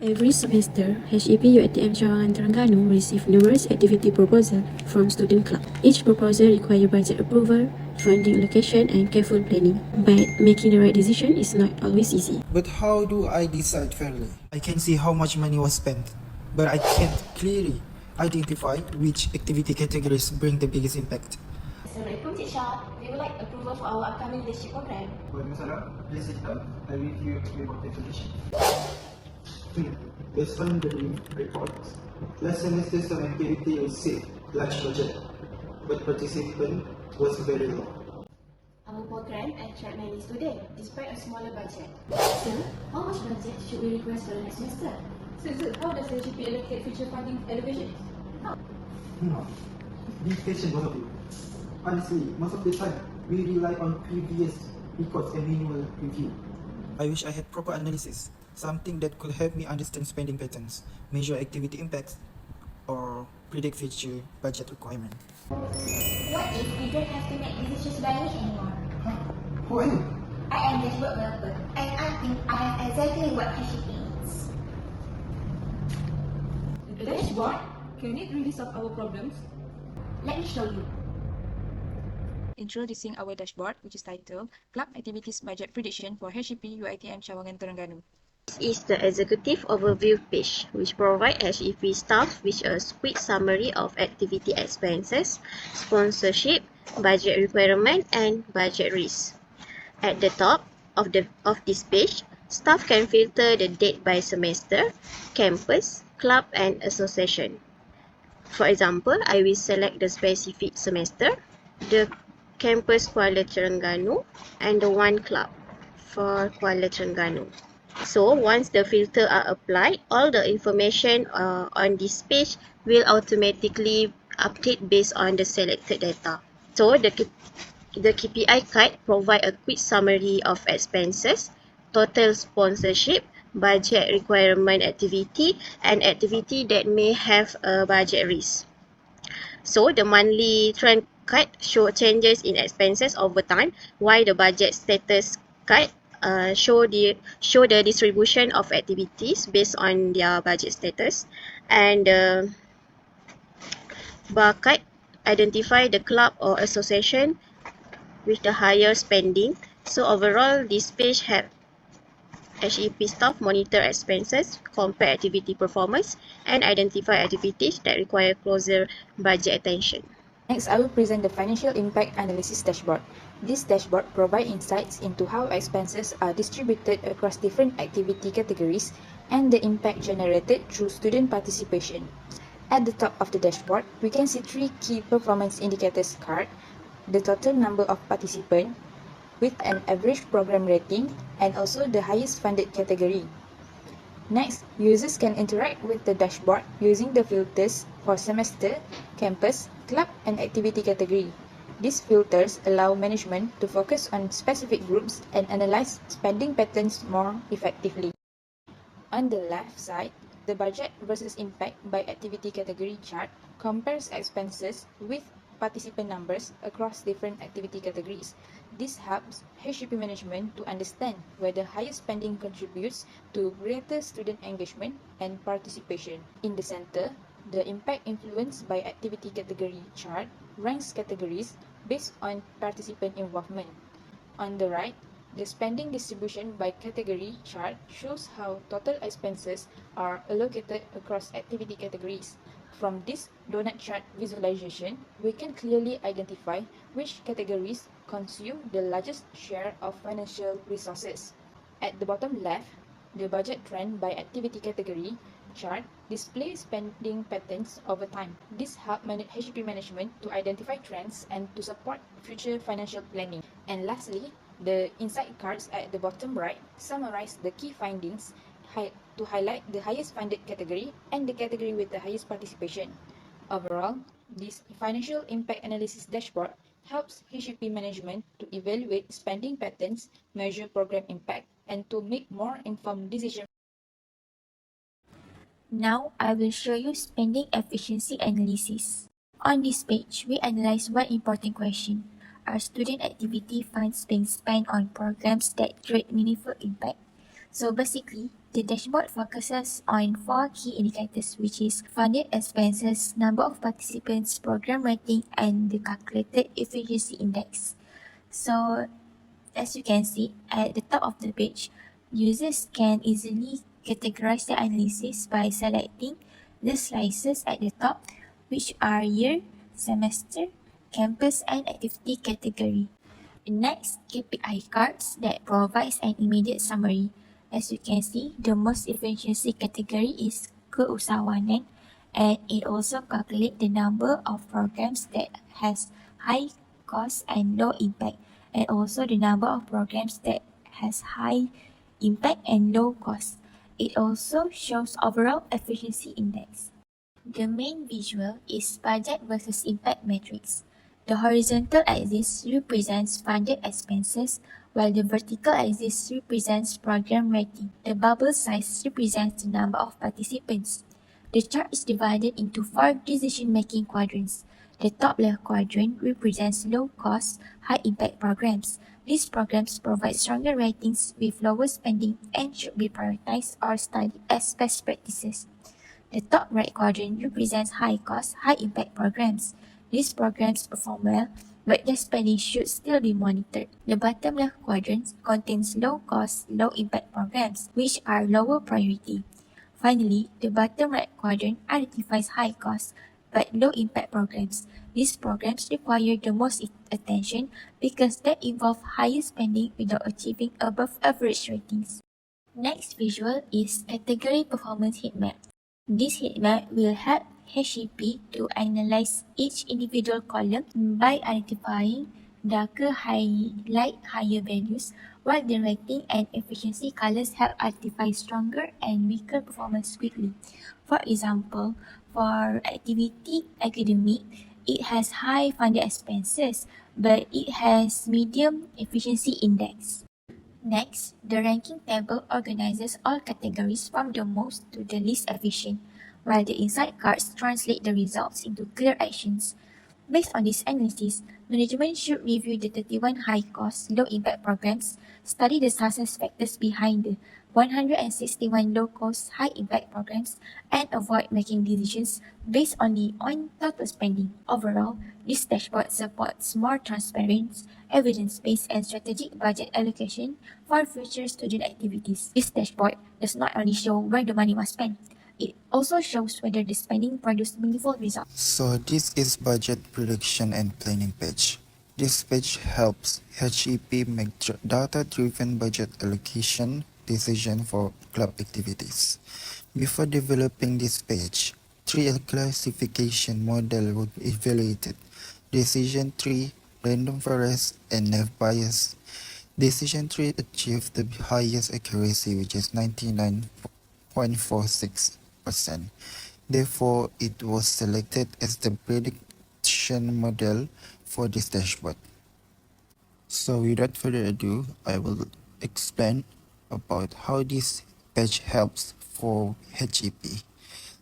Every semester, HEP UiTM Cawangan Terengganu receive numerous activity proposals from student club. Each proposal requires budget approval, funding allocation and careful planning. But making the right decision is not always easy. But how do I decide fairly? I can see how much money was spent, but I can't clearly identify which activity categories bring the biggest impact. Assalamualaikum, Cik Shah. We would like approval for our upcoming leadership program. Waalaikumsalam. Please sit down. I review your application. Based on the reports, last semester some activity received large budget, but participant was very low. Our program attract many students despite a smaller budget. Sir, how much budget should we request for the next semester? Sir, how does HEP allocate future funding allocations? Be patient, both of you. Honestly, most of the time, we rely on previous records and manual review. I wish I had proper analysis, something that could help me understand spending patterns, measure activity impacts, or predict future budget requirement. What if we don't have to make decisions by me anymore? Who are you? I am dashboard developer and I think I have exactly what HEP needs. The dashboard? Can it really solve our problems? Let me show you. Introducing our dashboard, which is titled Club Activities Budget Prediction for HEP UiTM Cawangan Terengganu. This is the executive overview page, which provides HEP staff with a quick summary of activity expenses, sponsorship, budget requirement, and budget risk. At the top of this page, staff can filter the date by semester, campus, club, and association. For example, I will select the specific semester, the campus Kuala Terengganu, and the one club for Kuala Terengganu. So once the filter are applied, all the information on this page will automatically update based on the selected data. So the KPI card provide a quick summary of expenses, total sponsorship, budget requirement activity, and activity that may have a budget risk. So the monthly trend card show changes in expenses over time, while the budget status card show the distribution of activities based on their budget status, and bar card identify the club or association with the higher spending. So overall, this page help HEP staff monitor expenses, compare activity performance, and identify activities that require closer budget attention. Next, I will present the Financial Impact Analysis Dashboard. This dashboard provides insights into how expenses are distributed across different activity categories and the impact generated through student participation. At the top of the dashboard, we can see three key performance indicators card, the total number of participants, with an average program rating, and also the highest funded category. Next, users can interact with the dashboard using the filters for semester, campus, club, and activity category. These filters allow management to focus on specific groups and analyze spending patterns more effectively. On the left side, the budget versus impact by activity category chart compares expenses with participant numbers across different activity categories. This helps HEP management to understand whether higher spending contributes to greater student engagement and participation. In the center, the impact influenced by activity category chart ranks categories based on participant involvement. On the right, the spending distribution by category chart shows how total expenses are allocated across activity categories. From this donut chart visualization, we can clearly identify which categories consume the largest share of financial resources. At the bottom left, the budget trend by activity category chart displays spending patterns over time. This helps HEP management to identify trends and to support future financial planning. And lastly, the insight cards at the bottom right summarize the key findings to highlight the highest funded category and the category with the highest participation. Overall, this financial impact analysis dashboard helps HEP management to evaluate spending patterns, measure program impact, and to make more informed decisions. Now, I will show you spending efficiency analysis. On this page, we analyze one important question. Are student activity funds being spent on programs that create meaningful impact? So basically, the dashboard focuses on 4 key indicators, which is funded expenses, number of participants, program rating, and the calculated efficiency index. So as you can see at the top of the page, users can easily categorize their analysis by selecting the slices at the top, which are year, semester, campus, and activity category. Next, KPI cards that provides an immediate summary. As you can see, the most efficiency category is keusahawanan, and it also calculates the number of programs that has high cost and low impact, and also the number of programs that has high impact and low cost. It also shows overall efficiency index. The main visual is budget versus impact matrix. The horizontal axis represents funded expenses, while the vertical axis represents program rating. The bubble size represents the number of participants. The chart is divided into 4 decision-making quadrants. The top left quadrant represents low-cost, high-impact programs. These programs provide stronger ratings with lower spending and should be prioritized or studied as best practices. The top right quadrant represents high-cost, high-impact programs. These programs perform well, but their spending should still be monitored. The bottom left quadrant contains low-cost, low-impact programs, which are lower priority. Finally, the bottom right quadrant identifies high-cost but low-impact programs. These programs require the most attention because they involve higher spending without achieving above-average ratings. Next visual is category performance heat map. This heat map will help HEP to analyze each individual column by identifying darker highlight higher values, while the rating and efficiency colors help identify stronger and weaker performance quickly. For example, for activity academic, it has high funded expenses, but it has medium efficiency index. Next, the ranking table organizes all categories from the most to the least efficient, while the insight cards translate the results into clear actions. Based on this analysis, management should review the 31 high-cost, low-impact programs, study the success factors behind the 161 low-cost, high-impact programs, and avoid making decisions based only on total spending. Overall, this dashboard supports more transparent, evidence-based, and strategic budget allocation for future student activities. This dashboard does not only show where the money was spent, it also shows whether the spending produced meaningful results. So this is budget prediction and planning page. This page helps HEP make data-driven budget allocation decision for club activities. Before developing this page, 3 classification model would be evaluated: decision tree, random forest, and nav bias. Decision tree achieved the highest accuracy, which is 99.46%. Therefore, it was selected as the prediction model for this dashboard. So without further ado, I will explain about how this page helps for HEP.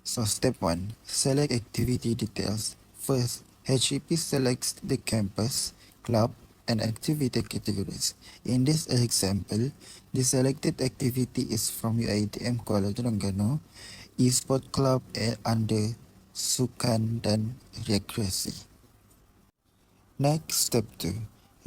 So step 1, select activity details. First, HEP selects the campus, club, and activity categories. In this example, the selected activity is from UiTM Kuala Terengganu, Esport Club under Sukan dan Rekreasi. Next, step 2.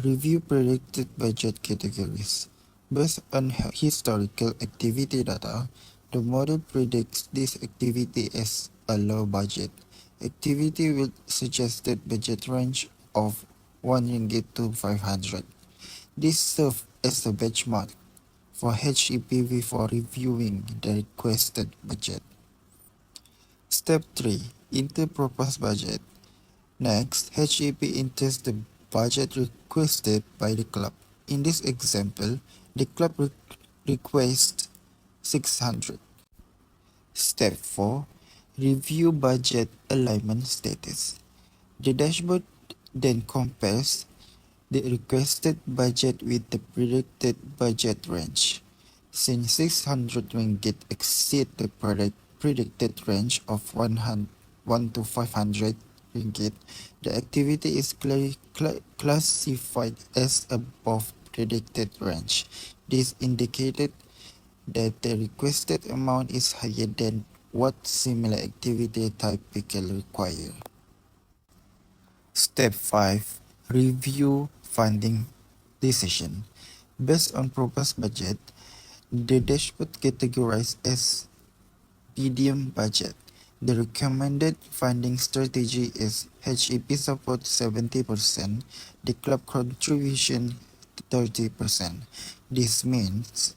Review predicted budget categories. Based on historical activity data, the model predicts this activity as a low budget activity with suggested budget range of 1 ringgit to 500. This serves as a benchmark for HEP before reviewing the requested budget. Step 3. Enter proposed budget. Next, HEP enters the budget requested by the club. In this example, the club requests 600. Step 4. Review budget alignment status. The dashboard then compares the requested budget with the predicted budget range. Since 600 ringgit exceed the predicted range of 1 to 500 ringgit, the activity is classified as above predicted range. This indicated that the requested amount is higher than what similar activity typically require. Step 5. Review funding decision. Based on proposed budget, the dashboard categorized as medium budget. The recommended funding strategy is HEP support 70%, the club contribution 30%. This means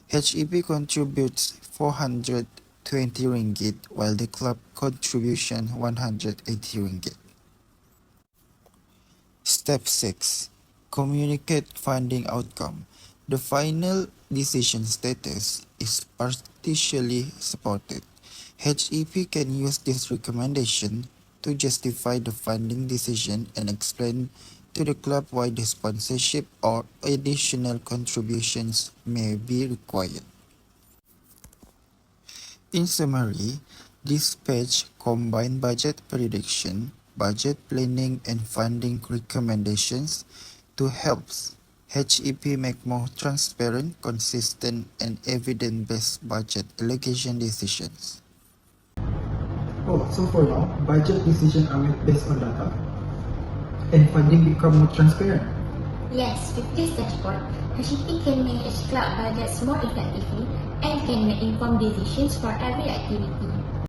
HEP contributes 420 ringgit while the club contribution 180 ringgit. Step 6. Communicate funding outcome. The final decision status is partially supported. HEP can use this recommendation to justify the funding decision and explain to the club why the sponsorship or additional contributions may be required. In summary, this page combines budget prediction, budget planning, and funding recommendations to help HEP make more transparent, consistent, and evidence-based budget allocation decisions. Oh, so for now, budget decisions are made based on data, and funding become more transparent. Yes, with this dashboard, HEP can manage club budgets more effectively and can make informed decisions for every activity.